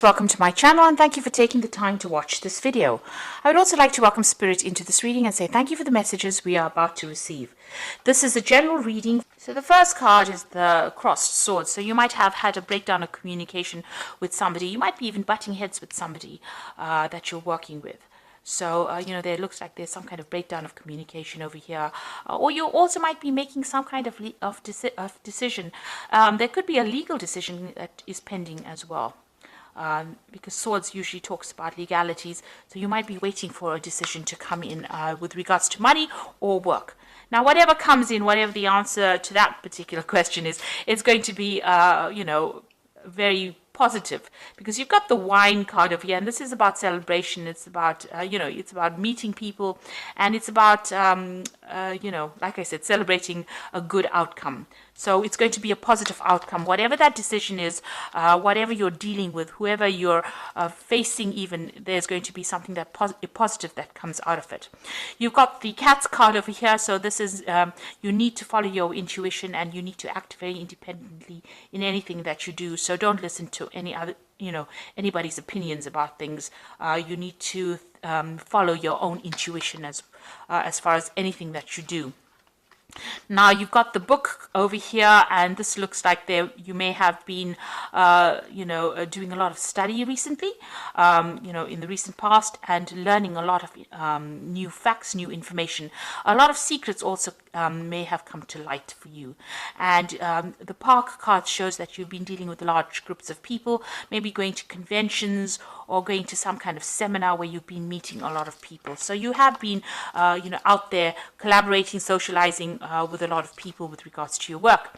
Welcome to my channel and thank you for taking the time to watch this video. I would also like to welcome Spirit into this reading and say thank you for the messages we are about to receive. This is a general reading. So the first card is the crossed swords. So you might have had a breakdown of communication with somebody. You might be even butting heads with somebody that you're working with. So, there looks like there's some kind of breakdown of communication over here. Or you also might be making some kind of decision. There could be a legal decision that is pending as well. Because swords usually talks about legalities, so you might be waiting for a decision to come in with regards to money or work. Now, whatever comes in, whatever the answer to that particular question is, it's going to be, very positive, because you've got the wine card over here, and this is about celebration. It's about it's about meeting people, and it's about like I said, celebrating a good outcome. So it's going to be a positive outcome, whatever that decision is, whatever you're dealing with, whoever you're facing, even there's going to be something that positive that comes out of it. You've got the cat's card over here, so this is you need to follow your intuition and you need to act very independently in anything that you do. So don't listen to any other anybody's opinions about things. You need to follow your own intuition as far as anything that you do. Now you've got the book over here, and this looks like you may have been doing a lot of study recently, in the recent past, and learning a lot of new facts, new information. A lot of secrets also may have come to light for you. And the park card shows that you've been dealing with large groups of people, maybe going to conventions or going to some kind of seminar where you've been meeting a lot of people. So you have been out there collaborating, socializing with a lot of people with regards to your work.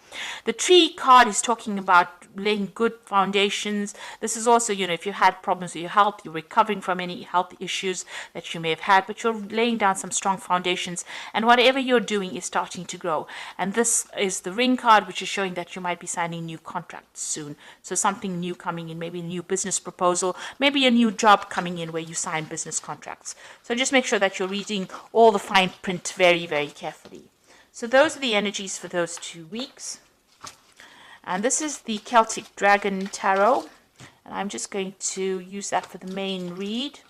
The tree card is talking about laying good foundations. This is also, if you had problems with your health, you're recovering from any health issues that you may have had, but you're laying down some strong foundations, and whatever you're doing is starting to grow. And this is the ring card, which is showing that you might be signing new contracts soon. So something new coming in, maybe a new business proposal, maybe a new job coming in where you sign business contracts. So just make sure that you're reading all the fine print very, very carefully. So those are the energies for those 2 weeks. And this is the Celtic Dragon Tarot. And I'm just going to use that for the main read.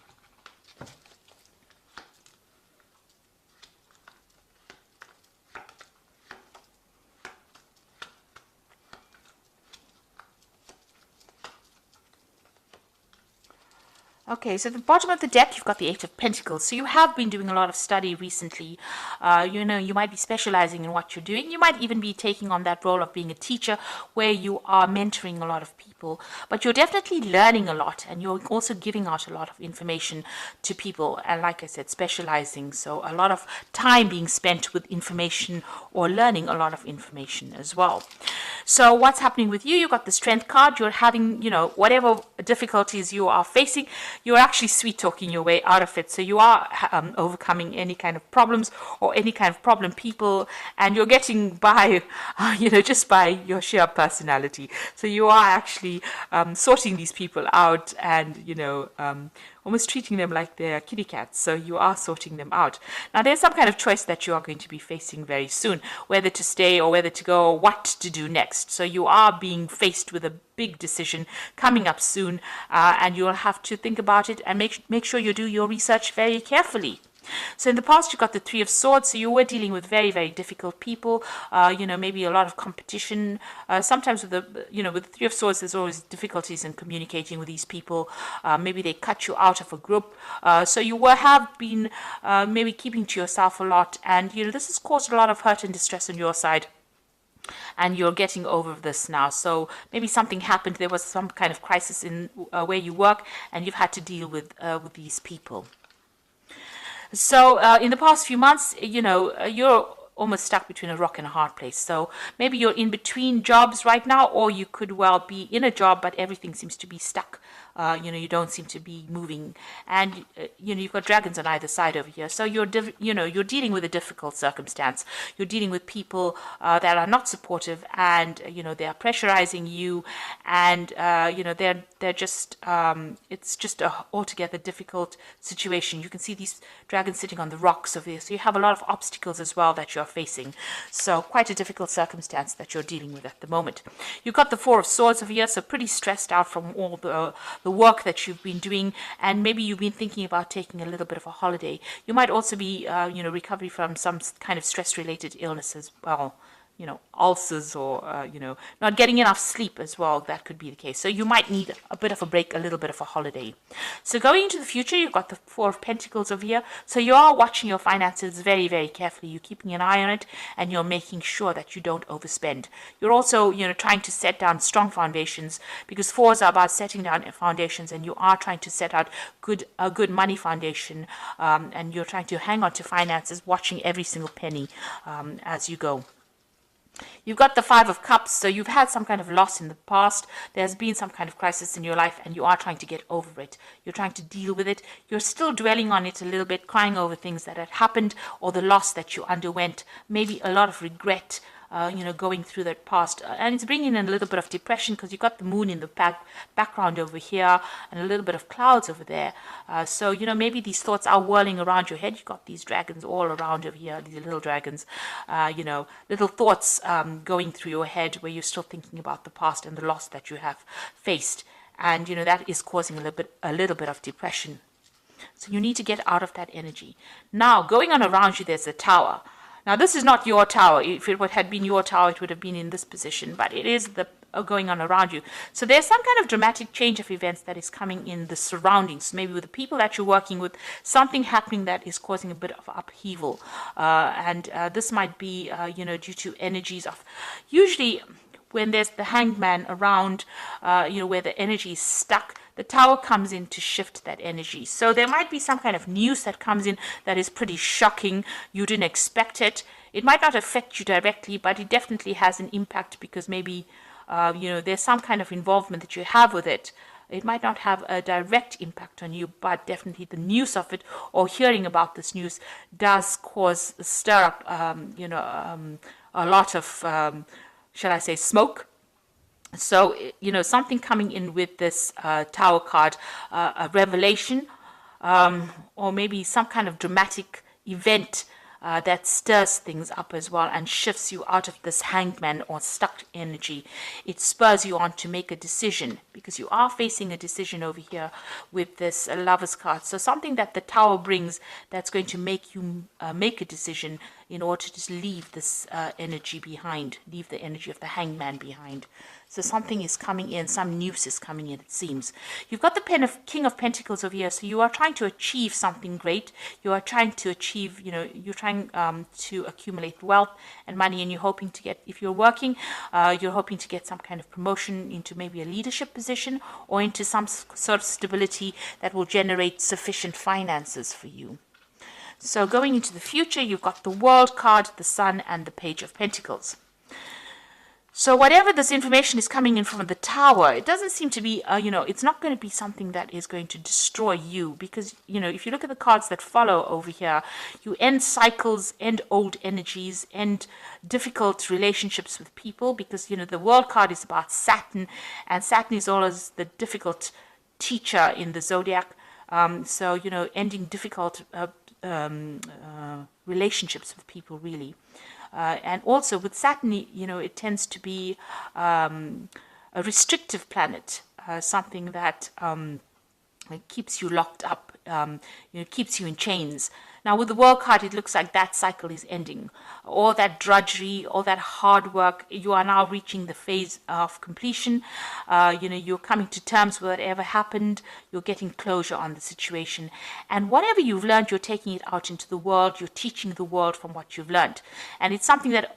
Okay, so at the bottom of the deck, you've got the Eight of Pentacles. So you have been doing a lot of study recently. You might be specializing in what you're doing. You might even be taking on that role of being a teacher where you are mentoring a lot of people. But you're definitely learning a lot, and you're also giving out a lot of information to people. And like I said, specializing. So a lot of time being spent with information or learning a lot of information as well. So what's happening with you? You've got the Strength card. You're having, whatever difficulties you are facing, you're actually sweet talking your way out of it. So you are overcoming any kind of problems or any kind of problem people, and you're getting by, just by your sheer personality. So you are actually sorting these people out and, almost treating them like they're kitty cats. So you are sorting them out. Now there's some kind of choice that you are going to be facing very soon, whether to stay or whether to go, or what to do next. So you are being faced with a big decision coming up soon, and you'll have to think about it and make sure you do your research very carefully. So in the past, you got the Three of Swords. So you were dealing with very, very difficult people. Maybe a lot of competition. Sometimes with the Three of Swords, there's always difficulties in communicating with these people. Maybe they cut you out of a group. So you have been maybe keeping to yourself a lot, and this has caused a lot of hurt and distress on your side. And you're getting over this now. So maybe something happened. There was some kind of crisis in where you work, and you've had to deal with these people. So in the past few months, you're almost stuck between a rock and a hard place. So maybe you're in between jobs right now, or you could well be in a job, but everything seems to be stuck. You don't seem to be moving, and you've got dragons on either side over here. So you're dealing with a difficult circumstance. You're dealing with people that are not supportive, and they are pressurizing you, and they're just it's just a altogether difficult situation. You can see these dragons sitting on the rocks over here. So you have a lot of obstacles as well that you're facing. So quite a difficult circumstance that you're dealing with at the moment. You've got the Four of Swords over here, so pretty stressed out from all the work that you've been doing, and maybe you've been thinking about taking a little bit of a holiday. You might also be, recovery from some kind of stress-related illness as well. Ulcers or, not getting enough sleep as well. That could be the case. So you might need a bit of a break, a little bit of a holiday. So going into the future, you've got the Four of Pentacles over here. So you are watching your finances very, very carefully. You're keeping an eye on it, and you're making sure that you don't overspend. You're also, trying to set down strong foundations, because fours are about setting down foundations, and you are trying to set out a good money foundation, and you're trying to hang on to finances, watching every single penny as you go. You've got the Five of Cups, so you've had some kind of loss in the past. There's been some kind of crisis in your life, and you are trying to get over it. You're trying to deal with it. You're still dwelling on it a little bit, crying over things that had happened or the loss that you underwent. Maybe a lot of regret, going through that past. And it's bringing in a little bit of depression, because you've got the moon in the background over here and a little bit of clouds over there. So, maybe these thoughts are whirling around your head. You've got these dragons all around over here, these little dragons, little thoughts going through your head where you're still thinking about the past and the loss that you have faced. And, that is causing a little bit of depression. So you need to get out of that energy. Now, going on around you, there's a tower. Now, this is not your tower. If it had been your tower, it would have been in this position, but it is going on around you. So there's some kind of dramatic change of events that is coming in the surroundings. Maybe with the people that you're working with, something happening that is causing a bit of upheaval. And this might be, due to energies of, usually when there's the Hanged Man around, where the energy is stuck, the tower comes in to shift that energy. So there might be some kind of news that comes in that is pretty shocking. You didn't expect it. It might not affect you directly, but it definitely has an impact, because maybe, there's some kind of involvement that you have with it. It might not have a direct impact on you, but definitely the news of it or hearing about this news does stir up, a lot of, shall I say, smoke. So, something coming in with this Tower card, a revelation, or maybe some kind of dramatic event that stirs things up as well and shifts you out of this Hanged Man or stuck energy. It spurs you on to make a decision, because you are facing a decision over here with this Lover's card. So something that the Tower brings that's going to make you make a decision in order to just leave this energy behind, leave the energy of the Hanged Man behind. So something is coming in, some news is coming in, it seems. You've got the King of Pentacles over here, so you are trying to achieve something great. You are trying to achieve, you're trying to accumulate wealth and money, and you're hoping to get, if you're working, you're hoping to get some kind of promotion into maybe a leadership position or into some sort of stability that will generate sufficient finances for you. So going into the future, you've got the World card, the Sun, and the Page of Pentacles. So whatever this information is coming in from the Tower, it doesn't seem to be, it's not going to be something that is going to destroy you, because, if you look at the cards that follow over here, you end cycles, end old energies, end difficult relationships with people, because, the World card is about Saturn, and Saturn is always the difficult teacher in the zodiac. So, ending difficult relationships with people, really. And also with Saturn, it tends to be a restrictive planet, something that keeps you locked up, keeps you in chains. Now, with the World card, it looks like that cycle is ending. All that drudgery, all that hard work, you are now reaching the phase of completion. You're coming to terms with whatever happened. You're getting closure on the situation. And whatever you've learned, you're taking it out into the world. You're teaching the world from what you've learned. And it's something that,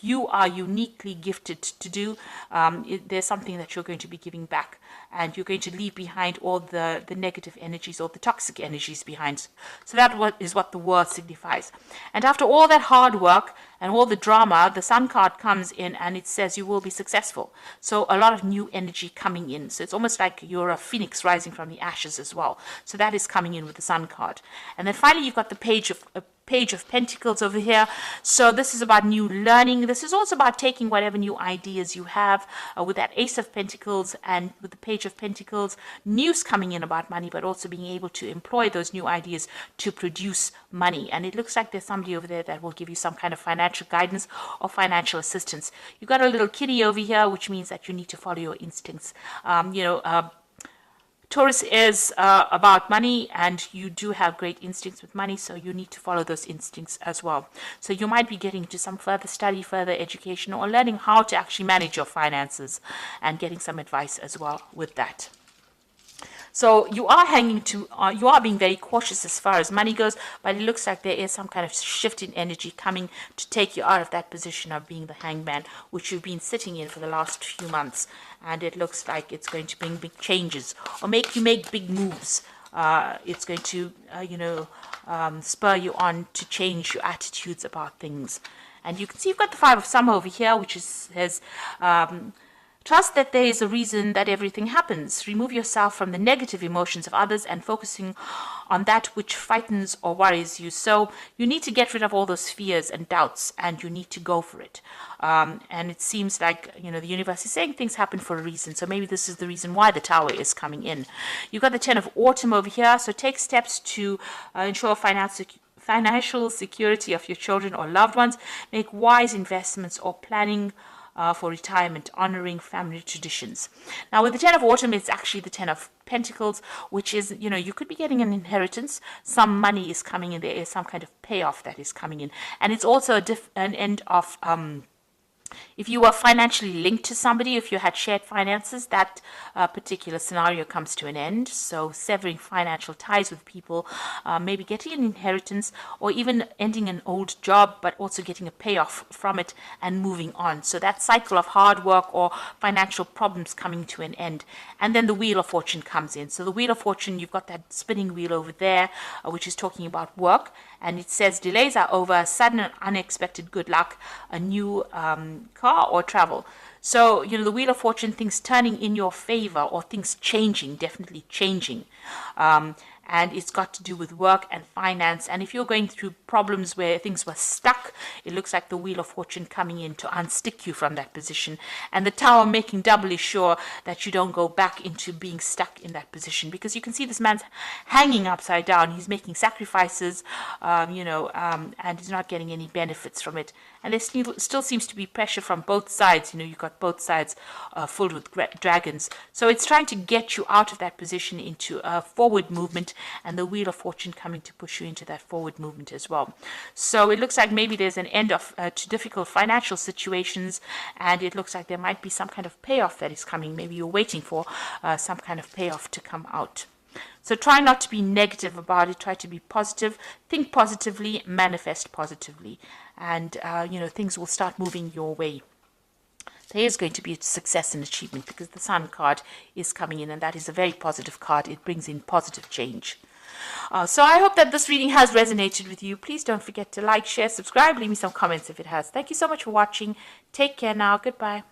you are uniquely gifted to do. There's something that you're going to be giving back. And you're going to leave behind all the negative energies or the toxic energies behind. So that is what the word signifies. And after all that hard work and all the drama, the Sun card comes in and it says you will be successful. So a lot of new energy coming in. So it's almost like you're a phoenix rising from the ashes as well. So that is coming in with the Sun card. And then finally you've got the Page of Pentacles over here. So this is about new learning. This is also about taking whatever new ideas you have with that Ace of Pentacles and with the Page of Pentacles, news coming in about money, but also being able to employ those new ideas to produce money. And it looks like there's somebody over there that will give you some kind of financial guidance or financial assistance. You've got a little kitty over here, which means that you need to follow your instincts. Taurus is about money, and you do have great instincts with money, so you need to follow those instincts as well. So you might be getting into some further study, further education, or learning how to actually manage your finances and getting some advice as well with that. So you are you are being very cautious as far as money goes, but it looks like there is some kind of shift in energy coming to take you out of that position of being the hangman, which you've been sitting in for the last few months. And it looks like it's going to bring big changes or make you make big moves. It's going to, spur you on to change your attitudes about things. And you can see you've got the Five of Summer over here, which says, trust that there is a reason that everything happens. Remove yourself from the negative emotions of others and focusing on that which frightens or worries you. So you need to get rid of all those fears and doubts, and you need to go for it. And it seems like, the universe is saying things happen for a reason. So maybe this is the reason why the Tower is coming in. You've got the Ten of Autumn over here. So take steps to ensure financial security of your children or loved ones. Make wise investments or planning for retirement, honoring family traditions. Now with the Ten of Autumn, it's actually the Ten of Pentacles, which is, you could be getting an inheritance. Some money is coming in. There is some kind of payoff that is coming in. And it's also an end of if you were financially linked to somebody, if you had shared finances, that particular scenario comes to an end. So severing financial ties with people, maybe getting an inheritance, or even ending an old job, but also getting a payoff from it and moving on. So that cycle of hard work or financial problems coming to an end. And then the Wheel of Fortune comes in. So the Wheel of Fortune, you've got that spinning wheel over there, which is talking about work. And it says delays are over, sudden and unexpected good luck, a new car or travel. So, the Wheel of Fortune, things turning in your favor or things changing, definitely changing. And it's got to do with work and finance. And if you're going through problems where things were stuck, it looks like the Wheel of Fortune coming in to unstick you from that position. And the Tower making doubly sure that you don't go back into being stuck in that position. Because you can see this man's hanging upside down. He's making sacrifices, and he's not getting any benefits from it. And there still seems to be pressure from both sides. You've got both sides filled with dragons. So it's trying to get you out of that position into a forward movement, and the Wheel of Fortune coming to push you into that forward movement as well. So it looks like maybe there's an end to difficult financial situations, and it looks like there might be some kind of payoff that is coming. Maybe you're waiting for some kind of payoff to come out. So try not to be negative about it. Try to be positive. Think positively. Manifest positively. And, things will start moving your way. There is going to be a success and achievement because the Sun card is coming in, and that is a very positive card. It brings in positive change. So I hope that this reading has resonated with you. Please don't forget to like, share, subscribe. Leave me some comments if it has. Thank you so much for watching. Take care now. Goodbye.